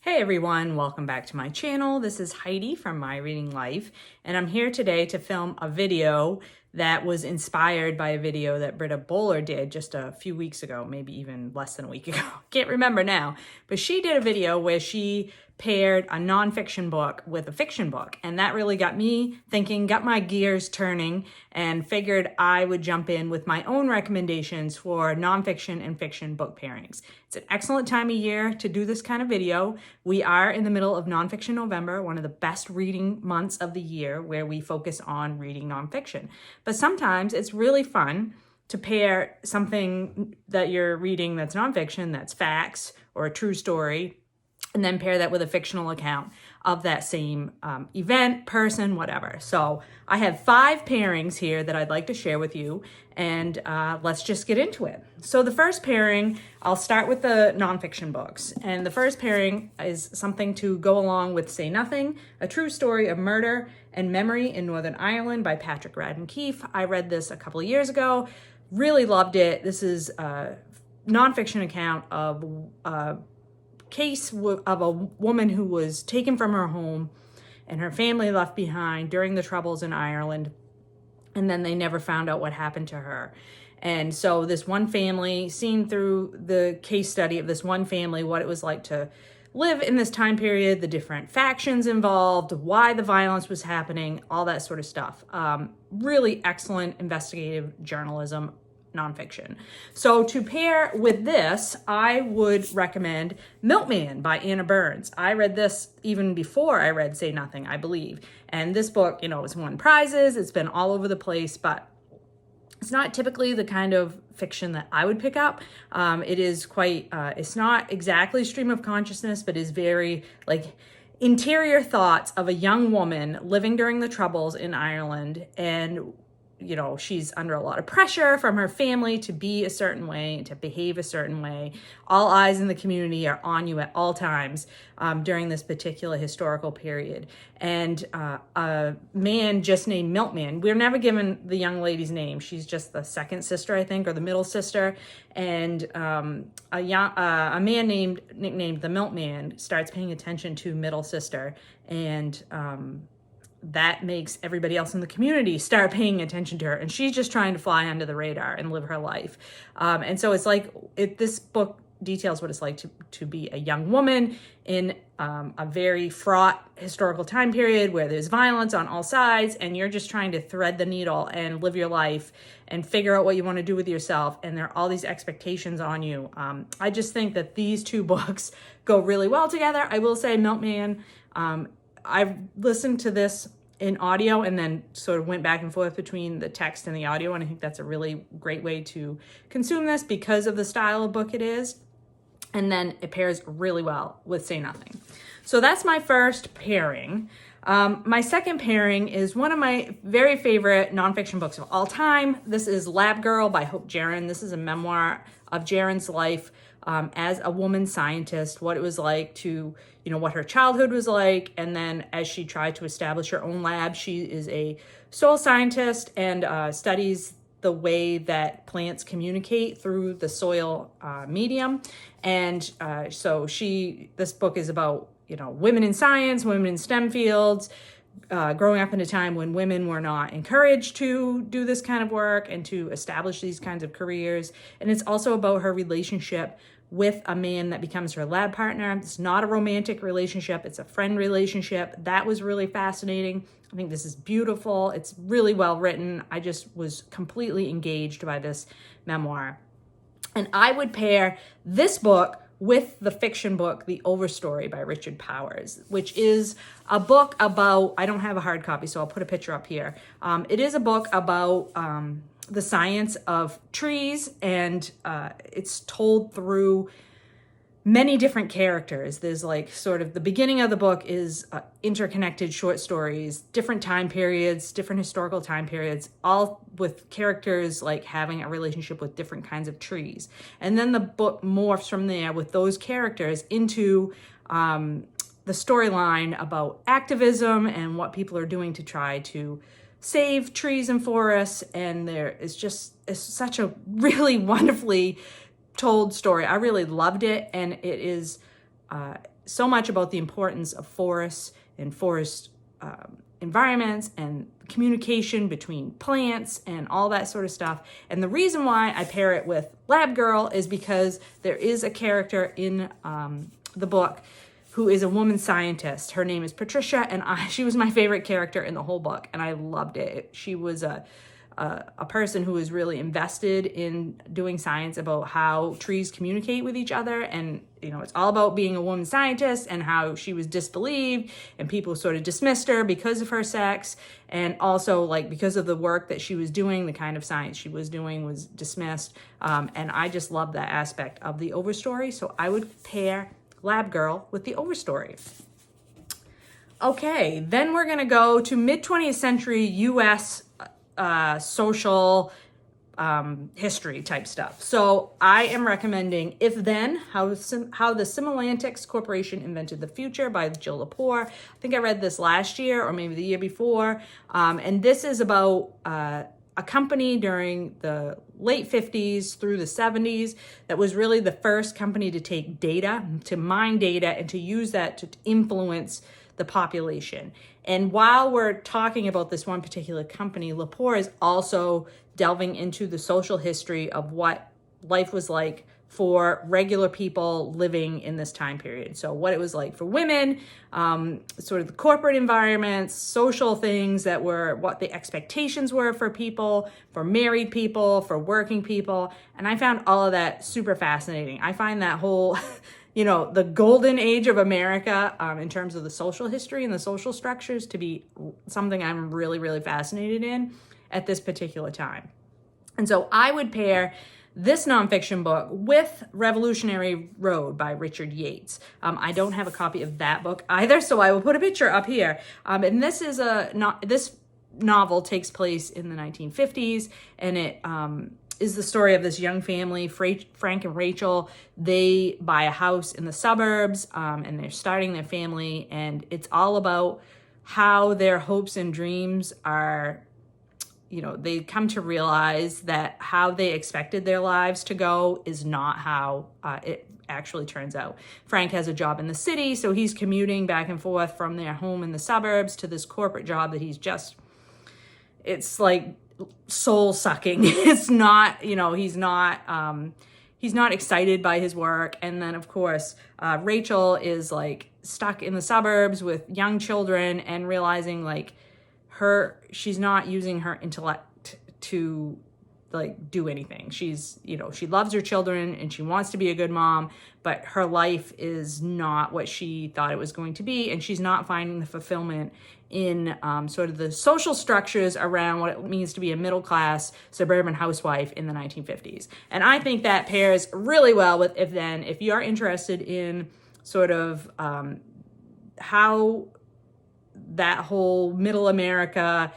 Hey everyone, welcome back to my channel. This is Heidi from My Reading Life, and I'm here today to film a video that was inspired by a video that Britta Bowler did just a few weeks ago, maybe even less than a week ago. Can't remember now, but she did a video where she paired a nonfiction book with a fiction book, and that really got me thinking, got my gears turning, and figured I would jump in with my own recommendations for nonfiction and fiction book pairings. It's an excellent time of year to do this kind of video. We are in the middle of Nonfiction November, one of the best reading months of the year, where we focus on reading nonfiction. But sometimes it's really fun to pair something that you're reading that's nonfiction, that's facts or a true story, and then pair that with a fictional account of that same event, person, whatever. So I have 5 pairings here that I'd like to share with you, and let's just get into it. So the first pairing, I'll start with the nonfiction books. And the first pairing is something to go along with Say Nothing, A True Story of Murder and Memory in Northern Ireland by Patrick Raddon Keefe. I read this a couple of years ago, really loved it. This is a nonfiction account of case of a woman who was taken from her home and her family left behind during the Troubles in Ireland, and then they never found out what happened to her. And so this one family, seen through the case study of this one family, what it was like to live in this time period, the different factions involved, why the violence was happening, all that sort of stuff. Really excellent investigative journalism nonfiction. So to pair with this, I would recommend Milkman by Anna Burns. I read this even before I read Say Nothing, I believe. And this book, it's won prizes. It's been all over the place, but it's not typically the kind of fiction that I would pick up. It is quite, it's not exactly stream of consciousness, but is very interior thoughts of a young woman living during the Troubles in Ireland, and she's under a lot of pressure from her family to be a certain way, to behave a certain way. All eyes in the community are on you at all times during this particular historical period. And a man just named Milkman, we're never given the young lady's name. She's just the second sister, I think, or the middle sister. And a man nicknamed the Milkman starts paying attention to middle sister, and that makes everybody else in the community start paying attention to her, and she's just trying to fly under the radar and live her life. And so this book details what it's like to be a young woman in a very fraught historical time period where there's violence on all sides, and you're just trying to thread the needle and live your life and figure out what you want to do with yourself, and there are all these expectations on you. I just think that these two books go really well together. I will say Milkman, I've listened to this in audio and then sort of went back and forth between the text and the audio, and I think that's a really great way to consume this because of the style of book it is. And then it pairs really well with Say Nothing. So that's my first pairing. My second pairing is one of my very favorite nonfiction books of all time. This is Lab Girl by Jahren. This is a memoir of Jaren's life as a woman scientist, what it was like to, what her childhood was like. And then as she tried to establish her own lab, she is a soil scientist and studies the way that plants communicate through the soil medium. And so this book is about, women in science, women in STEM fields, growing up in a time when women were not encouraged to do this kind of work and to establish these kinds of careers. And it's also about her relationship with a man that becomes her lab partner. It's not a romantic relationship, it's a friend relationship. That was really fascinating. I think this is beautiful. It's really well written. I just was completely engaged by this memoir. And I would pair this book with the fiction book, The Overstory by Richard Powers, which is a book about, I don't have a hard copy, so I'll put a picture up here. It is a book about the science of trees, and it's told through many different characters. There's sort of the beginning of the book is interconnected short stories, different time periods, different historical time periods, all with characters having a relationship with different kinds of trees. And then the book morphs from there with those characters into the storyline about activism and what people are doing to try to save trees and forests. And it's such a really wonderfully told story. I really loved it, and it is so much about the importance of forests and forest environments and communication between plants and all that sort of stuff. And the reason why I pair it with Lab Girl is because there is a character in the book who is a woman scientist. Her name is Patricia, and she was my favorite character in the whole book, and I loved it. She was a person who was really invested in doing science about how trees communicate with each other. And, you know, it's all about being a woman scientist and how she was disbelieved and people sort of dismissed her because of her sex. And also, like, because of the work that she was doing, the kind of science she was doing was dismissed. And I just love that aspect of the Overstory. So I would pair Lab Girl with the Overstory. Okay, then we're going to go to mid-20th century U.S. Social history type stuff. So I am recommending If Then, How the Similantics Corporation Invented the Future by Jill Lepore. I think I read this last year or maybe the year before. And this is about a company during the late 50s through the 70s that was really the first company to take data, to mine data, and to use that to influence the population. And while we're talking about this one particular company, Lepore is also delving into the social history of what life was like for regular people living in this time period. So what it was like for women, sort of the corporate environments, social things that were what the expectations were for people, for married people, for working people. And I found all of that super fascinating. I find that whole you know, the golden age of America in terms of the social history and the social structures to be something I'm really, really fascinated in at this particular time. And so I would pair this nonfiction book with Revolutionary Road by Richard Yates. I don't have a copy of that book either, so I will put a picture up here. And this is this novel takes place in the 1950s, and it is the story of this young family, Frank and Rachel. They buy a house in the suburbs, and they're starting their family, and it's all about how their hopes and dreams are, you know, they come to realize that how they expected their lives to go is not how it actually turns out. Frank has a job in the city, so he's commuting back and forth from their home in the suburbs to this corporate job that it's like soul sucking. It's not, you know, he's not excited by his work. And then of course, Rachel is like stuck in the suburbs with young children and realizing like she's not using her intellect to like do anything. She's, you know, she loves her children and she wants to be a good mom, but her life is not what she thought it was going to be. And she's not finding the fulfillment in sort of the social structures around what it means to be a middle-class suburban housewife in the 1950s. And I think that pairs really well with If Then. If you're interested in sort of how that whole middle America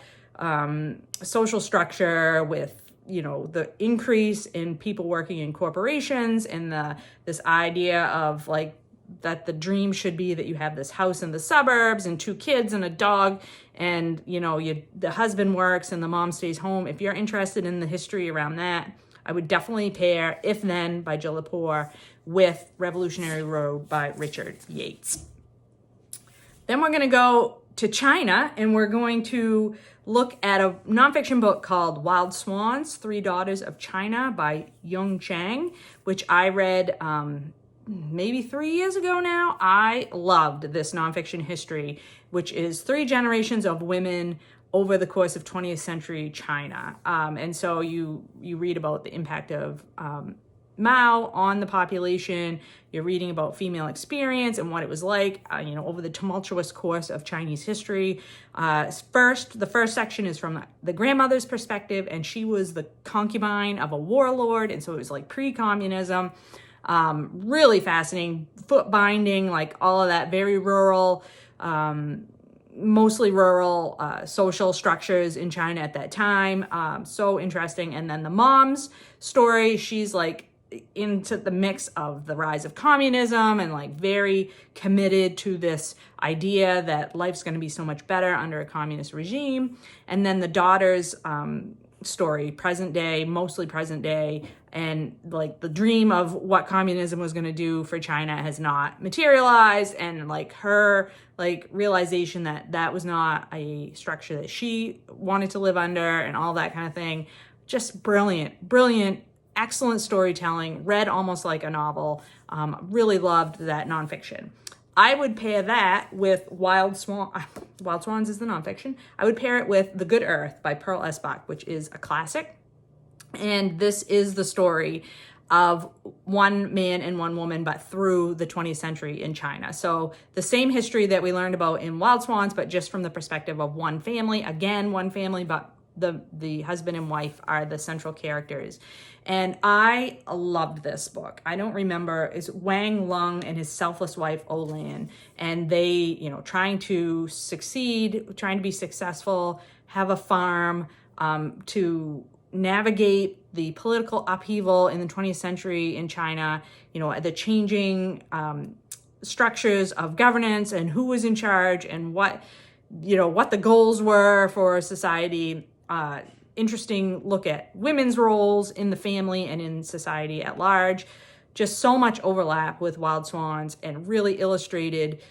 social structure with, you know, the increase in people working in corporations and this idea of like that the dream should be that you have this house in the suburbs and 2 kids and a dog, and you know the husband works and the mom stays home. If you're interested in the history around that, I would definitely pair If Then by Jill Lepore with Revolutionary Road by Richard Yates. Then we're going to go to China, and we're going to look at a nonfiction book called Wild Swans, 3 Daughters of China by Chang, which I read maybe 3 years ago now. I loved this nonfiction history, which is 3 generations of women over the course of 20th century China. And so you read about the impact of Mao on the population. You're reading about female experience and what it was like, you know, over the tumultuous course of Chinese history. The first section is from the grandmother's perspective, and she was the concubine of a warlord, and so it was like pre-communism. Really fascinating, foot binding, like all of that, very rural, mostly rural social structures in China at that time. So interesting. And then the mom's story, she's like into the mix of the rise of communism and like very committed to this idea that life's going to be so much better under a communist regime. And then the daughters, story, present day, mostly present day, and like the dream of what communism was going to do for China has not materialized, and like her like realization that that was not a structure that she wanted to live under, and all that kind of thing. Just brilliant, excellent storytelling, read almost like a novel. Really loved that nonfiction. I would pair that with Wild Swans is the nonfiction. I would pair it with The Good Earth by Pearl S. Buck, which is a classic. And this is the story of one man and one woman, but through the 20th century in China. So the same history that we learned about in Wild Swans, but just from the perspective of one family. Again, one family, but the husband and wife are the central characters. And I loved this book. I don't remember, it's Wang Lung and his selfless wife, Olan. And they, you know, trying to succeed, trying to be successful, have a farm, to navigate the political upheaval in the 20th century in China, you know, the changing structures of governance and who was in charge and what, you know, what the goals were for society. Interesting look at women's roles in the family and in society at large. Just so much overlap with Wild Swans, and really illustrated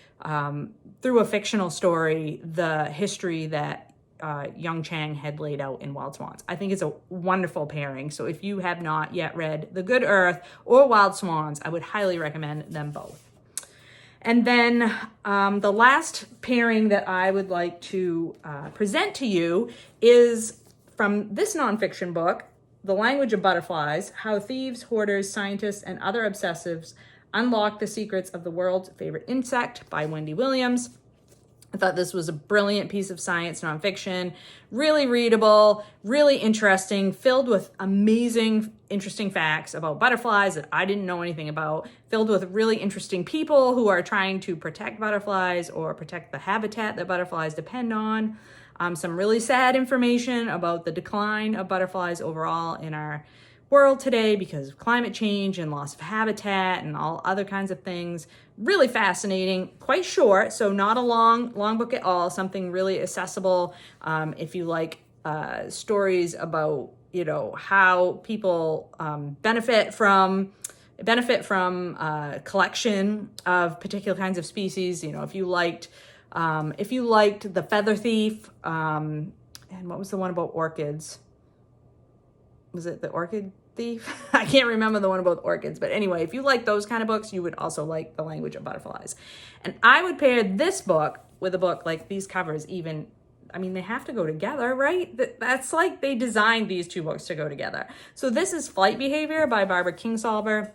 through a fictional story the history that Young Chang had laid out in Wild Swans. I think it's a wonderful pairing. So if you have not yet read The Good Earth or Wild Swans, I would highly recommend them both. And then the last pairing that I would like to present to you is from this nonfiction book, The Language of Butterflies, How Thieves, Hoarders, Scientists, and Other Obsessives Unlock the Secrets of the World's Favorite Insect by Wendy Williams. I thought this was a brilliant piece of science nonfiction, really readable, really interesting, filled with amazing, interesting facts about butterflies that I didn't know anything about, filled with really interesting people who are trying to protect butterflies or protect the habitat that butterflies depend on. Some really sad information about the decline of butterflies overall in our world today because of climate change and loss of habitat and all other kinds of things. Really fascinating, quite short, so not a long book at all, something really accessible if you like stories about, you know, how people benefit from collection of particular kinds of species. You know, if you liked The Feather Thief, and what was the one about orchids? Was it The Orchid Thief? I can't remember the one about orchids, but anyway, if you like those kind of books, you would also like The Language of Butterflies. And I would pair this book with a book like these covers even, I mean, they have to go together, right? That's like they designed these two books to go together. So this is Flight Behavior by Barbara Kingsolver.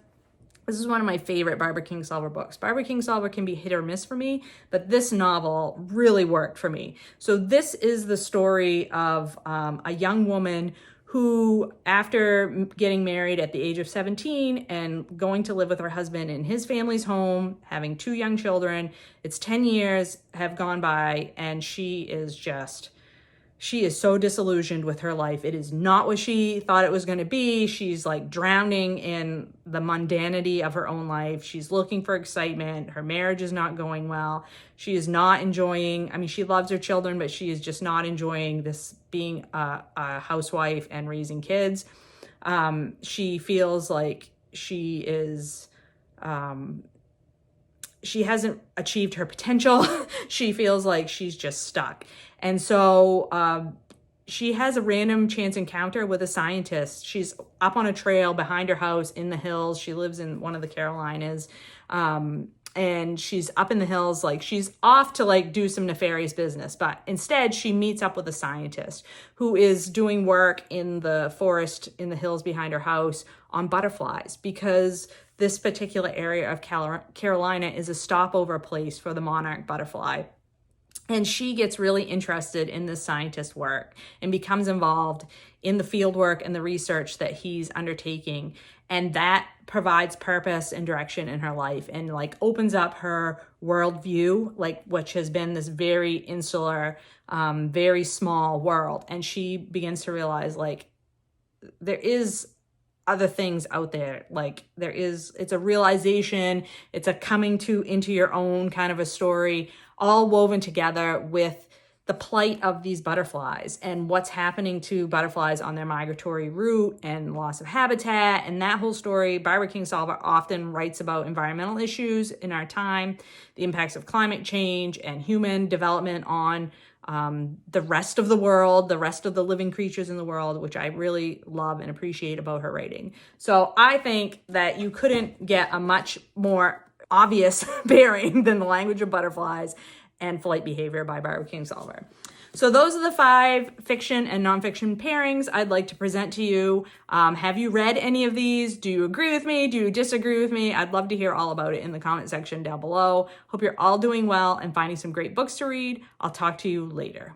This is one of my favorite Barbara Kingsolver books. Barbara Kingsolver can be hit or miss for me, but this novel really worked for me. So this is the story of a young woman who, after getting married at the age of 17 and going to live with her husband in his family's home, having 2 young children, it's 10 years have gone by, and she is so disillusioned with her life. It is not what she thought it was going to be. She's like drowning in the mundanity of her own life. She's looking for excitement. Her marriage is not going well. She is not enjoying, I mean, she loves her children, but she is just not enjoying this being a housewife and raising kids. She feels like she hasn't achieved her potential. She feels like she's just stuck. And so she has a random chance encounter with a scientist. She's up on a trail behind her house in the hills. She lives in one of the Carolinas. And she's up in the hills, like she's off to like do some nefarious business. But instead she meets up with a scientist who is doing work in the forest in the hills behind her house on butterflies, because this particular area of Carolina is a stopover place for the monarch butterfly. And she gets really interested in this scientist's work and becomes involved in the field work and the research that he's undertaking. And that provides purpose and direction in her life and like opens up her worldview, like which has been this very insular, very small world. And she begins to realize like there is other things out there. Like it's a realization, it's a coming into your own kind of a story, all woven together with the plight of these butterflies and what's happening to butterflies on their migratory route and loss of habitat. And that whole story, Barbara Kingsolver often writes about environmental issues in our time, the impacts of climate change and human development on the rest of the world, the rest of the living creatures in the world, which I really love and appreciate about her writing. So I think that you couldn't get a much more obvious pairing than The Language of Butterflies and Flight Behavior by Barbara Kingsolver. So those are the 5 fiction and nonfiction pairings I'd like to present to you. Have you read any of these? Do you agree with me? Do you disagree with me? I'd love to hear all about it in the comment section down below. Hope you're all doing well and finding some great books to read. I'll talk to you later.